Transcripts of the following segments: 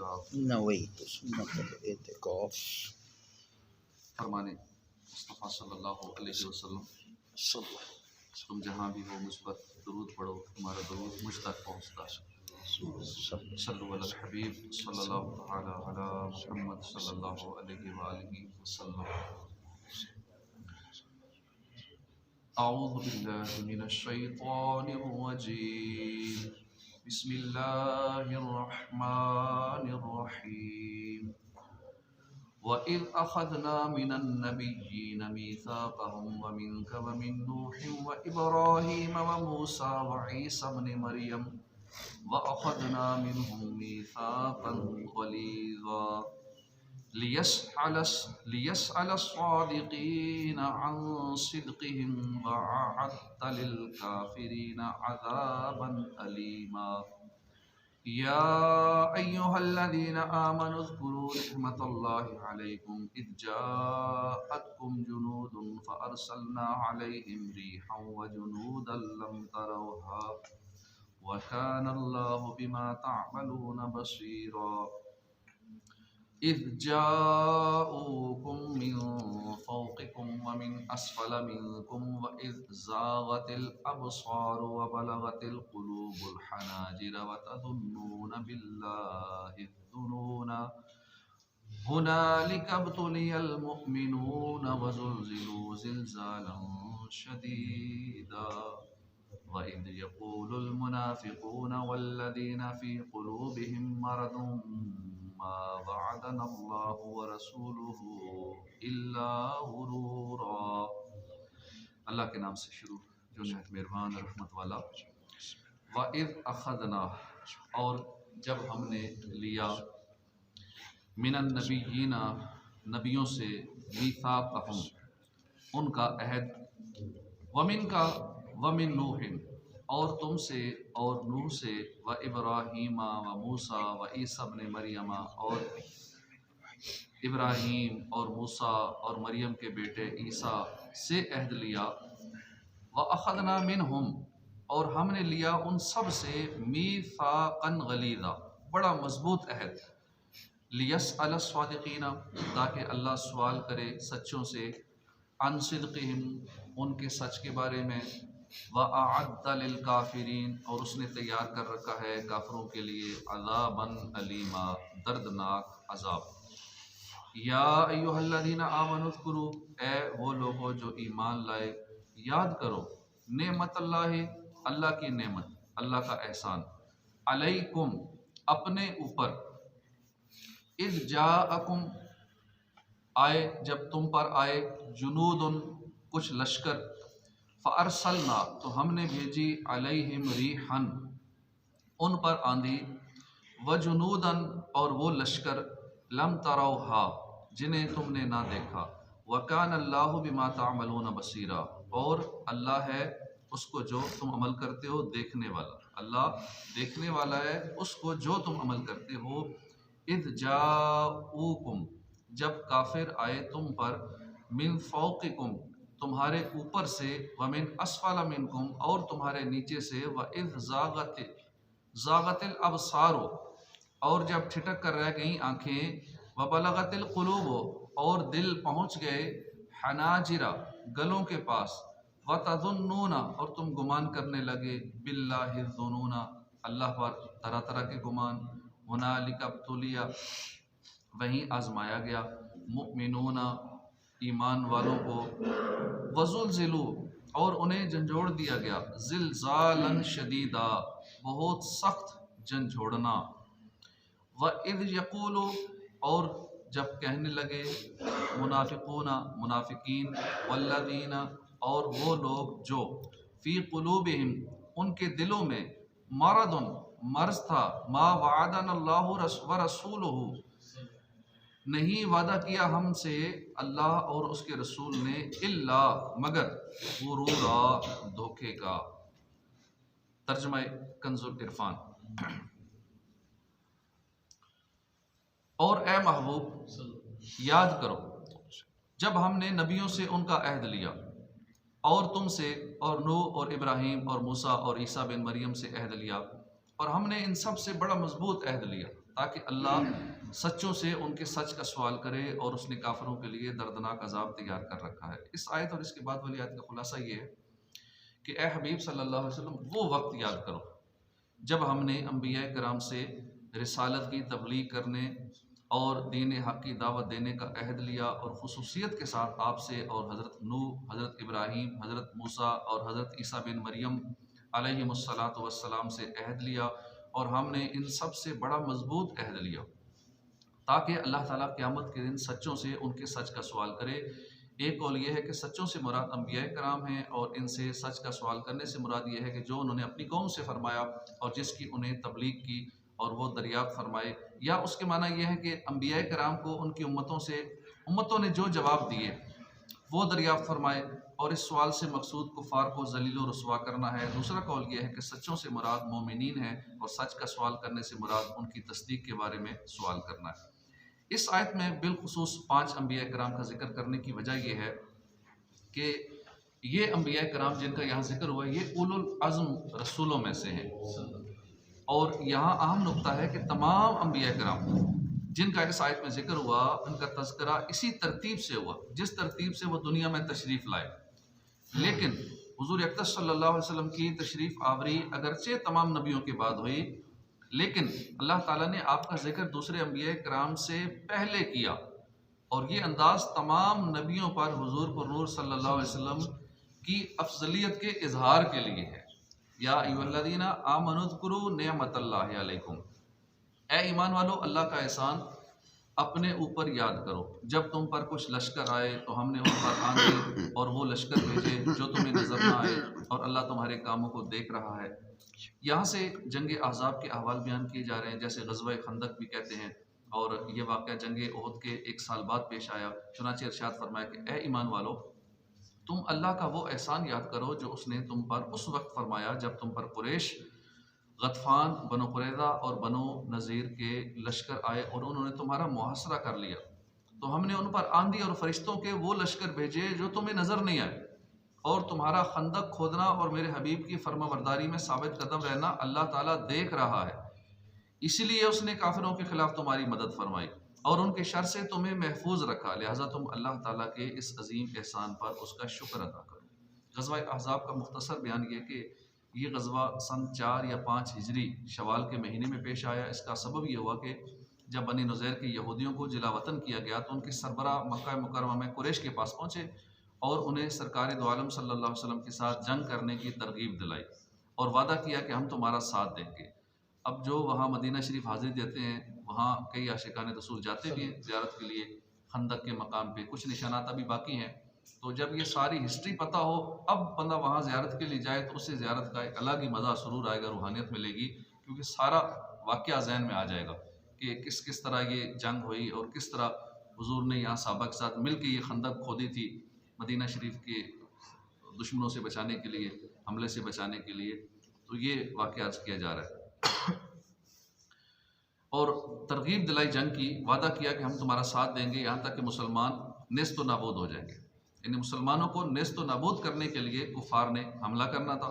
نويت سنة الاعتكاف. فرمانے مصطفیٰ صلی اللہ علیہ وسلم تم جہاں بھی ہو مجھ پر درود پڑھو، تمہارا درود مجھ تک پہنچتا ہے۔ صلو علی الحبیب صلی اللہ تعالی علی محمد صلی اللہ علیہ وآلہ وسلم۔ اعوذ باللہ من الشیطان الرجیم، بسم اللہ الرحمن الرحیم۔ وَإِذْ أَخَذْنَا مِنَ النَّبِيِّينَ مِيثَاقَهُمْ وَمِنْكَ وَمِنْ نُوحٍ وَإِبْرَاهِيمَ وَمُوسَى وَعِيسَى ابْنِ مَرْيَمَ وَأَخَذْنَا مِنْهُمْ مِيثَاقًا غَلِيظًا لِيَسْأَلَ الصَّادِقِينَ عَنْ صِدْقِهِمْ وَأَعَدَّ لِلْكَافِرِينَ عَذَابًا أَلِيمًا۔ يا أيها الذين آمنوا اذكروا نعمة الله عليكم إذ جاءتكم جنود فأرسلنا عليهم ريحا وجنودا لم تروها وكان الله بما تعملون بصيرا۔ إذ جاءوكم من فوقكم ومن أسفل منكم وإذ زاغت الأبصار وبلغت القلوب الحناجر وتظنون بالله الظنون هنالك ابتلي المؤمنون وزلزلوا زلزالا شديدا وإذ يقول المنافقون والذين في قلوبهم مرض ما وعدنا الله ورسوله إلا غرورا۔ اللہ کے نام سے شروع جو نہایت مہربان رحمت والا۔ وَإِذْ أَخَذْنَا، اور جب ہم نے لیا، من النبیین، نبیوں سے، میثاقہم، ان کا عہد، ومن کا ومن نوح، اور تم سے اور نوح سے، و ابراہیم و موسیٰ و عیسیٰ ابن مریم، اور ابراہیم اور موسیٰ اور مریم کے بیٹے عیسیٰ سے عہد لیا، وَأَخَذْنَا مِنْهُمْ، اور ہم نے لیا ان سب سے، میثاقاً غلیظا، بڑا مضبوط عہد، لیسأل الصادقین، تاکہ اللہ سوال کرے سچوں سے، عن صدقہم، ان کے سچ کے بارے میں، وَأَعَدَّ لِلْكَافِرِينَ، اور اس نے تیار کر رکھا ہے کافروں کے لیے، عذابًا علیما، دردناک عذاب۔ یا ایہا الذین آمنوا اذکروا، اے وہ لوگو جو ایمان لائے، یاد کرو، نعمت اللہ، اللہ کی نعمت، اللہ کا احسان، علیکم، اپنے اوپر، اذ جاءکم، آئے جب تم پر آئے، جنود، کچھ لشکر، فارسلنا، تو ہم نے بھیجی، علیہم ریحًا، ان پر آندھی، وجنودا، اور وہ لشکر، لم تروہا، جنہیں تم نے نہ دیکھا، وکان اللہ بما تعملون بصیرا، اور اللہ ہے اس کو جو تم عمل کرتے ہو دیکھنے والا، اللہ دیکھنے والا ہے اس کو جو تم عمل کرتے ہو۔ اذ جاؤکم، جب کافر آئے تم پر، من فوقکم، تمہارے اوپر سے، ومن اسفل منکم، اور تمہارے نیچے سے، وَإِذْ زَاغَتِ الْأَبْصَارُ، اور جب ٹھٹک کر رہ گئیں آنکھیں، وَبَلَغَتِ الْقُلُوبُ، اور دل پہنچ گئے، حناجر، گلوں کے پاس، وَتَظُنُّونَ، اور تم گمان کرنے لگے، بِاللَّهِ الظُّنُونَ، اللہ پر طرح طرح کے گمان، هُنَالِكَ ابْتُلِيَ، وہیں آزمایا گیا، مؤمنون، ایمان والوں کو، وزلزلوا، اور انہیں جھنجھوڑ دیا گیا، زلزالا شدیدا، بہت سخت جھنجھوڑنا، وَإِذْ يَقُولُ، اور جب کہنے لگے، منافقون، منافقین، والذین، اور وہ لوگ جو، فی قلوبہم، ان کے دلوں میں، مرض، مرض تھا، ما وعدنا اللہ ورسولہ، نہیں وعدہ کیا ہم سے اللہ اور اس کے رسول نے، الا، مگر، غرورا، دھوکے کا۔ ترجمہ کنز العرفان۔ اور اے محبوب، یاد کرو جب ہم نے نبیوں سے ان کا عہد لیا، اور تم سے، اور نوح اور ابراہیم اور موسیٰ اور عیسیٰ بن مریم سے عہد لیا، اور ہم نے ان سب سے بڑا مضبوط عہد لیا تاکہ اللہ سچوں سے ان کے سچ کا سوال کرے، اور اس نے کافروں کے لیے دردناک عذاب تیار کر رکھا ہے۔ اس آیت اور اس کے بعد والی آیت کا خلاصہ یہ ہے کہ اے حبیب صلی اللہ علیہ وسلم، وہ وقت یاد کرو جب ہم نے انبیاء کرام سے رسالت کی تبلیغ کرنے اور دین حق کی دعوت دینے کا عہد لیا، اور خصوصیت کے ساتھ آپ سے اور حضرت نوح، حضرت ابراہیم، حضرت موسیٰ اور حضرت عیسیٰ بن مریم علیہم الصلاۃ والسلام سے عہد لیا، اور ہم نے ان سب سے بڑا مضبوط عہد لیا تاکہ اللہ تعالیٰ قیامت کے دن سچوں سے ان کے سچ کا سوال کرے۔ ایک قول یہ ہے کہ سچوں سے مراد انبیاء کرام ہیں، اور ان سے سچ کا سوال کرنے سے مراد یہ ہے کہ جو انہوں نے اپنی قوم سے فرمایا اور جس کی انہیں تبلیغ کی اور وہ دریافت فرمائے، یا اس کے معنی یہ ہے کہ انبیاء کرام کو ان کی امتوں نے جو جواب دیے وہ دریافت فرمائے، اور اس سوال سے مقصود کفار کو ذلیل و رسوا کرنا ہے۔ دوسرا قول یہ ہے کہ سچوں سے مراد مومنین ہیں، اور سچ کا سوال کرنے سے مراد ان کی تصدیق کے بارے میں سوال کرنا ہے۔ اس آیت میں بالخصوص 5 انبیاء کرام کا ذکر کرنے کی وجہ یہ ہے کہ یہ انبیاء کرام جن کا یہاں ذکر ہوا ہے یہ اولو العزم رسولوں میں سے ہیں، اور یہاں اہم نقطہ ہے کہ تمام انبیاء کرام جن کا اس آیت میں ذکر ہوا ان کا تذکرہ اسی ترتیب سے ہوا جس ترتیب سے وہ دنیا میں تشریف لائے، لیکن حضور اقدس صلی اللہ علیہ وسلم کی تشریف آوری اگرچہ تمام نبیوں کے بعد ہوئی، لیکن اللہ تعالیٰ نے آپ کا ذکر دوسرے انبیاء کرام سے پہلے کیا، اور یہ انداز تمام نبیوں پر حضور پر نور صلی اللہ علیہ وسلم کی افضلیت کے اظہار کے لیے ہے۔ یا ایھا الذین آمنوا اذکروا نعمت اللہ علیکم، اے ایمان والو اللہ کا احسان اپنے اوپر یاد کرو، جب تم پر کچھ لشکر آئے تو ہم نے ان پر آندھی اور وہ لشکر بھیجے جو تمہیں نظر نہ آئے، اور اللہ تمہارے کاموں کو دیکھ رہا ہے۔ یہاں سے جنگ احزاب کے احوال بیان کیے جا رہے ہیں، جیسے غزوہ خندق بھی کہتے ہیں، اور یہ واقعہ جنگ احد کے 1 سال بعد پیش آیا۔ چنانچہ ارشاد فرمایا کہ اے ایمان والو، تم اللہ کا وہ احسان یاد کرو جو اس نے تم پر اس وقت فرمایا جب تم پر قریش، غطفان، بنو قریظہ اور بنو نذیر کے لشکر آئے اور انہوں نے تمہارا محاصرہ کر لیا، تو ہم نے ان پر آندھی اور فرشتوں کے وہ لشکر بھیجے جو تمہیں نظر نہیں آئے، اور تمہارا خندق کھودنا اور میرے حبیب کی فرما برداری میں ثابت قدم رہنا اللہ تعالیٰ دیکھ رہا ہے، اسی لیے اس نے کافروں کے خلاف تمہاری مدد فرمائی اور ان کے شر سے تمہیں محفوظ رکھا، لہٰذا تم اللہ تعالیٰ کے اس عظیم احسان پر اس کا شکر ادا کرو۔ غزوہ احزاب کا مختصر بیان یہ کہ یہ غزوہ سن 4 یا 5 ہجری شوال کے مہینے میں پیش آیا۔ اس کا سبب یہ ہوا کہ جب بنی نذیر کے یہودیوں کو جلا وطن کیا گیا تو ان کے سربراہ مکہ مکرمہ میں قریش کے پاس پہنچے اور انہیں سرکار دو عالم صلی اللہ علیہ وسلم کے ساتھ جنگ کرنے کی ترغیب دلائی اور وعدہ کیا کہ ہم تمہارا ساتھ دیں گے۔ اب جو وہاں مدینہ شریف حاضری دیتے ہیں وہاں کئی عاشقان رسول جاتے بھی ہیں زیارت کے لیے، خندق کے مقام پہ کچھ نشانات ابھی باقی ہیں، تو جب یہ ساری ہسٹری پتہ ہو اب بندہ وہاں زیارت کے لیے جائے تو اس سے زیارت کا ایک الگ ہی مزہ سرور آئے گا، روحانیت ملے گی، کیونکہ سارا واقعہ ذہن میں آ جائے گا کہ کس طرح یہ جنگ ہوئی اور کس طرح حضور نے یہاں صحابہ کے ساتھ مل کے یہ خندق کھودی تھی مدینہ شریف کے دشمنوں سے بچانے کے لیے، حملے سے بچانے کے لیے، تو یہ واقعہ عرض کیا جا رہا ہے۔ اور ترغیب دلائی جنگ کی، وعدہ کیا کہ ہم تمہارا ساتھ دیں گے یہاں تک کہ مسلمان نیست و نابود ہو جائیں گے، یعنی مسلمانوں کو نیست و نابود کرنے کے لیے کفار نے حملہ کرنا تھا۔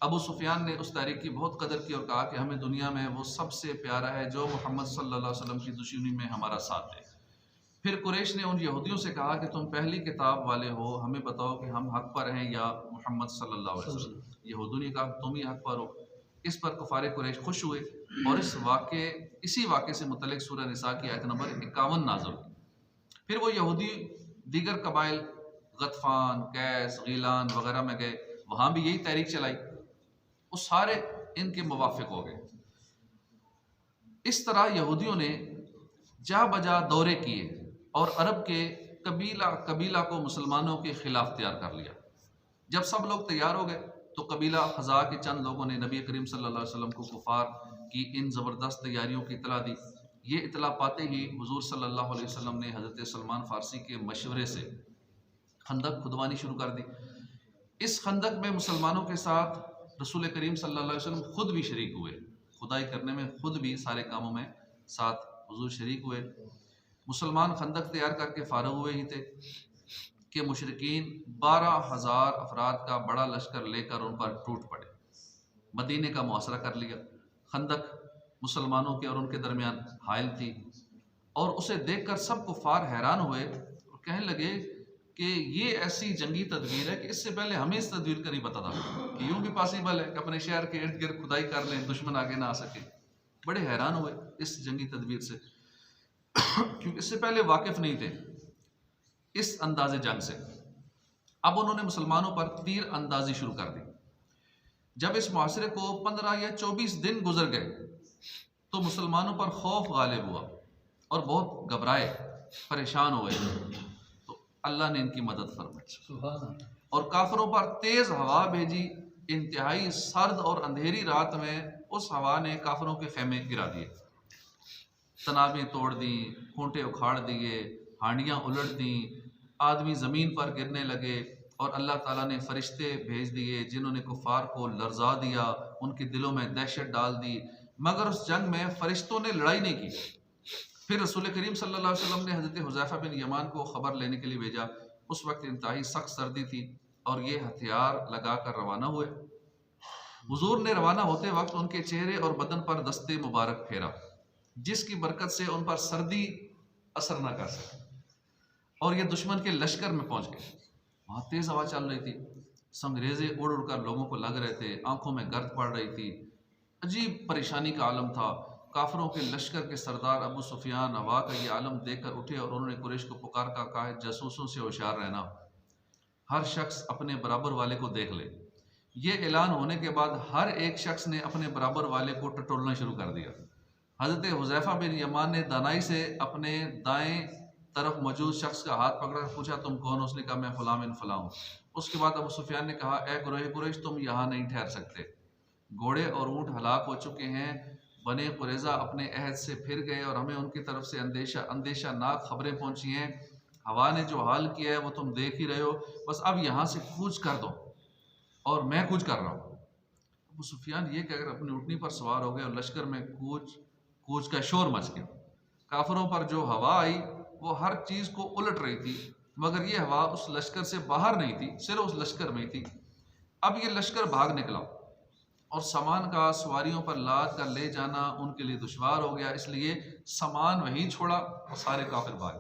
ابو سفیان نے اس تاریخ کی بہت قدر کی اور کہا کہ ہمیں دنیا میں وہ سب سے پیارا ہے جو محمد صلی اللہ علیہ وسلم کی دشمنی میں ہمارا ساتھ دے۔ پھر قریش نے ان یہودیوں سے کہا کہ تم پہلی کتاب والے ہو، ہمیں بتاؤ کہ ہم حق پر ہیں یا محمد صلی اللہ علیہ وسلم۔ یہودیوں نے کہا تم ہی حق پر ہو۔ اس پر کفار قریش خوش ہوئے اور اسی واقعے سے متعلق سورہ نساء کی آیت نمبر 51 نازل ہوئی۔ پھر وہ یہودی دیگر قبائل غطفان، قیس، غیلان وغیرہ میں گئے، وہاں بھی یہی تحریک چلائی، وہ سارے ان کے موافق ہو گئے۔ اس طرح یہودیوں نے جا بجا دورے کیے اور عرب کے قبیلہ کو مسلمانوں کے خلاف تیار کر لیا۔ جب سب لوگ تیار ہو گئے تو قبیلہ خزاع کے چند لوگوں نے نبی کریم صلی اللہ علیہ وسلم کو کفار کی ان زبردست تیاریوں کی اطلاع دی۔ یہ اطلاع پاتے ہی حضور صلی اللہ علیہ وسلم نے حضرت سلمان فارسی کے مشورے سے خندق کھدوانی شروع کر دی۔ اس خندق میں مسلمانوں کے ساتھ رسول کریم صلی اللہ علیہ وسلم خود بھی شریک ہوئے، کھدائی کرنے میں خود بھی سارے کاموں میں ساتھ حضور شریک ہوئے۔ مسلمان خندق تیار کر کے فارغ ہوئے ہی تھے کہ مشرکین 12,000 افراد کا بڑا لشکر لے کر ان پر ٹوٹ پڑے، مدینے کا محاصرہ کر لیا۔ خندق مسلمانوں کے اور ان کے درمیان حائل تھی، اور اسے دیکھ کر سب کفار حیران ہوئے اور کہنے لگے کہ یہ ایسی جنگی تدبیر ہے کہ اس سے پہلے ہمیں اس تدبیر کا نہیں پتا تھا کہ یوں بھی پاسبل ہے کہ اپنے شہر کے ارد گرد کھدائی کر لیں، دشمن آگے نہ آ سکے۔ بڑے حیران ہوئے اس جنگی تدبیر سے، کیونکہ اس سے پہلے واقف نہیں تھے اس انداز جنگ سے۔ اب انہوں نے مسلمانوں پر تیر اندازی شروع کر دی۔ جب اس معاشرے کو 15 یا 24 دن گزر گئے تو مسلمانوں پر خوف غالب ہوا اور بہت گھبرائے، پریشان ہوئے، تو اللہ نے ان کی مدد فرمائی اور کافروں پر تیز ہوا بھیجی۔ انتہائی سرد اور اندھیری رات میں اس ہوا نے کافروں کے خیمے گرا دیے، تنابیں توڑ دیں، کھونٹے اکھاڑ دیے، ہانڈیاں الٹ دیں، آدمی زمین پر گرنے لگے، اور اللہ تعالیٰ نے فرشتے بھیج دیے جنہوں نے کفار کو لرزا دیا، ان کے دلوں میں دہشت ڈال دی، مگر اس جنگ میں فرشتوں نے لڑائی نہیں کی۔ پھر رسول کریم صلی اللہ علیہ وسلم نے حضرت حذیفہ بن یمان کو خبر لینے کے لیے بھیجا۔ اس وقت انتہائی سخت سردی تھی اور یہ ہتھیار لگا کر روانہ ہوئے۔ حضور نے روانہ ہوتے وقت ان کے چہرے اور بدن پر دست مبارک پھیرا، جس کی برکت سے ان پر سردی اثر نہ کر سکی، اور یہ دشمن کے لشکر میں پہنچ گئے۔ وہاں تیز ہوا چل رہی تھی، سنگریزے اڑ اڑ کر لوگوں کو لگ رہے تھے، آنکھوں میں گرد پڑ رہی تھی، عجیب پریشانی کا عالم تھا۔ کافروں کے لشکر کے سردار ابو سفیان ہوا کا یہ عالم دیکھ کر اٹھے اور انہوں نے قریش کو پکار کر کہا، جاسوسوں سے ہوشیار رہنا، ہر شخص اپنے برابر والے کو دیکھ لے۔ یہ اعلان ہونے کے بعد ہر ایک شخص نے اپنے برابر والے کو ٹٹولنا شروع کر دیا۔ حضرت حذیفہ بن یمان نے دانائی سے اپنے دائیں طرف موجود شخص کا ہاتھ پکڑا کر پوچھا، تم کون ہو؟ اس نے کہا، میں فلاں بن فلاں ہوں۔ اس کے بعد ابو سفیان نے کہا، اے گروہ قریش، تم یہاں نہیں ٹھہر سکتے، گھوڑے اور اونٹ ہلاک ہو چکے ہیں۔ بنی قریظہ اپنے عہد سے پھر گئے اور ہمیں ان کی طرف سے اندیشہ ناک خبریں پہنچی ہیں۔ ہوا نے جو حال کیا ہے وہ تم دیکھ ہی رہے ہو، بس اب یہاں سے کوچ کر دو، اور میں کوچ کر رہا ہوں۔ ابو سفیان یہ کہہ کر اپنی اونٹنی پر سوار ہو گئے اور لشکر میں کوچ کا شور مچ گیا۔ کافروں پر جو ہوا آئی وہ ہر چیز کو الٹ رہی تھی، مگر یہ ہوا اس لشکر سے باہر نہیں تھی، صرف اس لشکر میں ہی تھی۔ اب یہ لشکر بھاگ نکلا اور سامان کا سواریوں پر لاد کر لے جانا ان کے لیے دشوار ہو گیا، اس لیے سامان وہیں چھوڑا اور سارے کافر بھاگ۔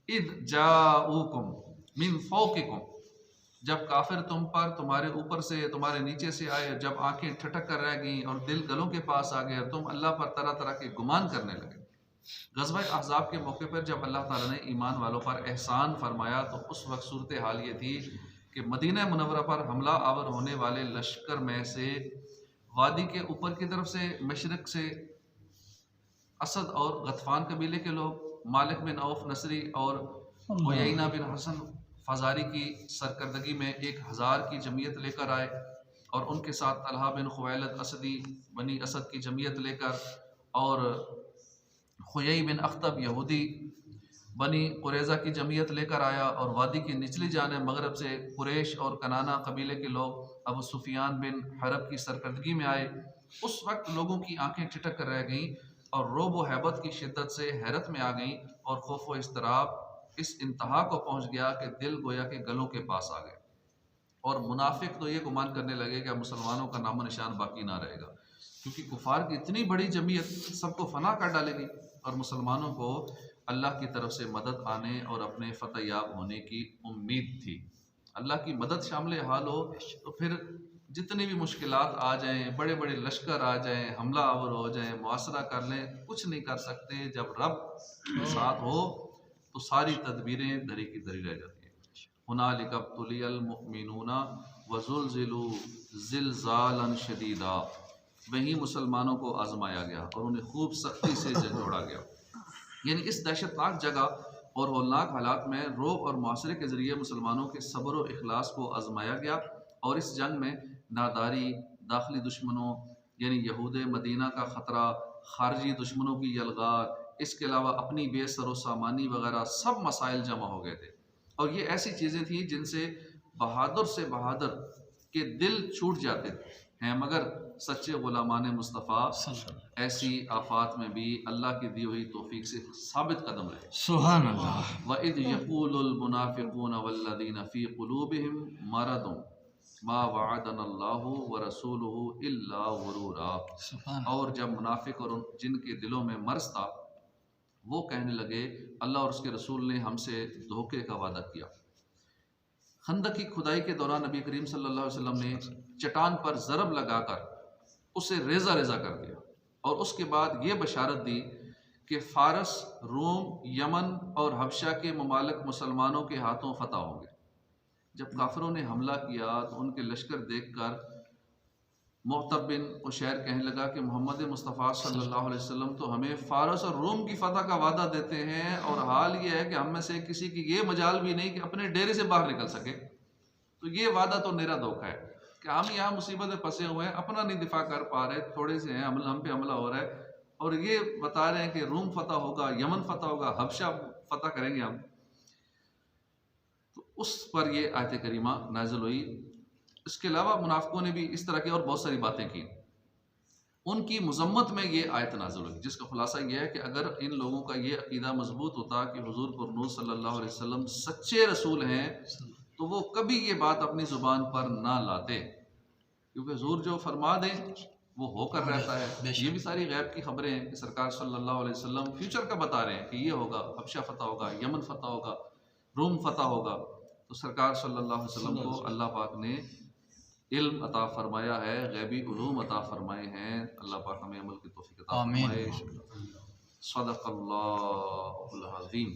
اذ جاؤکم من فوقکم، جب کافر تم پر تمہارے اوپر سے تمہارے نیچے سے آئے، جب آنکھیں ٹھٹک کر رہ گئیں اور دل گلوں کے پاس آ گئے اور تم اللہ پر طرح طرح کے گمان کرنے لگے۔ غزوہ احزاب کے موقع پر جب اللہ تعالیٰ نے ایمان والوں پر احسان فرمایا تو اس وقت صورتحال یہ تھی کہ مدینہ منورہ پر حملہ آور ہونے والے لشکر میں سے وادی کے اوپر کی طرف سے مشرق سے اسد اور غطفان قبیلے کے لوگ، مالک بن عوف نصری اور عیینہ بن حسن فزاری کی سرکردگی میں 1000 کی جمعیت لے کر آئے، اور ان کے ساتھ طلحہ بن خویلد اسدی بنی اسد کی جمعیت لے کر، اور خیئی بن اخطب یہودی بنی قریظہ کی جمعیت لے کر آیا، اور وادی کی نچلی جانب مغرب سے قریش اور کنانہ قبیلے کے لوگ ابو سفیان بن حرب کی سرکردگی میں آئے۔ اس وقت لوگوں کی آنکھیں ٹھٹک کر رہ گئیں اور رعب و حیبت کی شدت سے حیرت میں آ گئیں، اور خوف و اضطراب اس انتہا کو پہنچ گیا کہ دل گویا کے گلوں کے پاس آ گئے، اور منافق تو یہ گمان کرنے لگے کہ مسلمانوں کا نام و نشان باقی نہ رہے گا، کیونکہ کفار کی اتنی بڑی جمعیت سب کو فنا کر ڈالے گی، اور مسلمانوں کو اللہ کی طرف سے مدد آنے اور اپنے فتح یاب ہونے کی امید تھی۔ اللہ کی مدد شامل حال ہو تو پھر جتنی بھی مشکلات آ جائیں، بڑے بڑے لشکر آ جائیں، حملہ آور ہو جائیں، محاصرہ کر لیں، کچھ نہیں کر سکتے۔ جب رب کے ساتھ ہو تو ساری تدبیریں دری کی دری رہ جاتی ہیں۔ ہنالک ابتلی المؤمنون وزلزلوا زلزالا شدیدا، وہیں مسلمانوں کو آزمایا گیا اور انہیں خوب سختی سے جھنجھوڑا گیا۔ یعنی اس دہشت ناک جگہ اور ہولناک حالات میں رعب اور معاشرے کے ذریعے مسلمانوں کے صبر و اخلاص کو آزمایا گیا، اور اس جنگ میں ناداری، داخلی دشمنوں یعنی یہود مدینہ کا خطرہ، خارجی دشمنوں کی یلغار، اس کے علاوہ اپنی بے سر و سامانی وغیرہ سب مسائل جمع ہو گئے تھے، اور یہ ایسی چیزیں تھیں جن سے بہادر سے بہادر کے دل چھوٹ جاتے ہیں، مگر سچے غلامان مصطفیٰ ایسی آفات میں بھی اللہ کی دی ہوئی توفیق سے ثابت قدم رہے۔ سبحان اللہ۔ وَإِذْ يَقُولُ الْمُنَافِقُونَ وَالَّذِينَ فِي قُلُوبِهِمْ مَرَضٌ ما وعدنا اللہ ورسولہ الا غرورا۔ سبحان اور جب منافق اور جن کے دلوں میں مرض تھا وہ کہنے لگے اللہ اور اس کے رسول نے ہم سے دھوکے کا وعدہ کیا۔ خندق کی کھدائی کے دوران نبی کریم صلی اللہ علیہ وسلم نے چٹان پر ضرب لگا کر اسے ریزہ ریزہ کر دیا، اور اس کے بعد یہ بشارت دی کہ فارس، روم، یمن اور حبشہ کے ممالک مسلمانوں کے ہاتھوں فتح ہوں گے۔ جب کافروں نے حملہ کیا تو ان کے لشکر دیکھ کر معتب بن قشیر کہنے لگا کہ محمد مصطفیٰ صلی اللہ علیہ وسلم تو ہمیں فارس اور روم کی فتح کا وعدہ دیتے ہیں، اور حال یہ ہے کہ ہم میں سے کسی کی یہ مجال بھی نہیں کہ اپنے ڈیرے سے باہر نکل سکے۔ تو یہ وعدہ تو میرا دھوکہ ہے کہ ہم یہاں مصیبت میں پھنسے ہوئے ہیں، اپنا نہیں دفاع کر پا رہے، تھوڑے سے ہیں، ہم پہ حملہ ہو رہا ہے، اور یہ بتا رہے ہیں کہ روم فتح ہوگا، یمن فتح ہوگا، حبشہ فتح کریں گے ہم۔ تو اس پر یہ آیت کریمہ نازل ہوئی۔ اس کے علاوہ منافقوں نے بھی اس طرح کی اور بہت ساری باتیں کی، ان کی مذمت میں یہ آیت نازل ہوئی، جس کا خلاصہ یہ ہے کہ اگر ان لوگوں کا یہ عقیدہ مضبوط ہوتا کہ حضور پرنور صلی اللہ علیہ وسلم سچے رسول ہیں تو وہ کبھی یہ بات اپنی زبان پر نہ لاتے، کیونکہ حضور جو فرما دیں وہ ہو کر رہتا ہے۔ یہ بھی ساری غیب کی خبریں ہیں کہ سرکار صلی اللہ علیہ وسلم فیوچر کا بتا رہے ہیں کہ یہ ہوگا، حبشہ فتح ہوگا، یمن فتح ہوگا، روم فتح ہوگا۔ تو سرکار صلی اللہ علیہ وسلم کو اللہ پاک نے علم عطا فرمایا ہے، غیبی علوم عطا فرمائے ہیں۔ اللہ پاک ہمیں عمل کی توفیق عطا فرمائے۔ صدق اللہ العظیم۔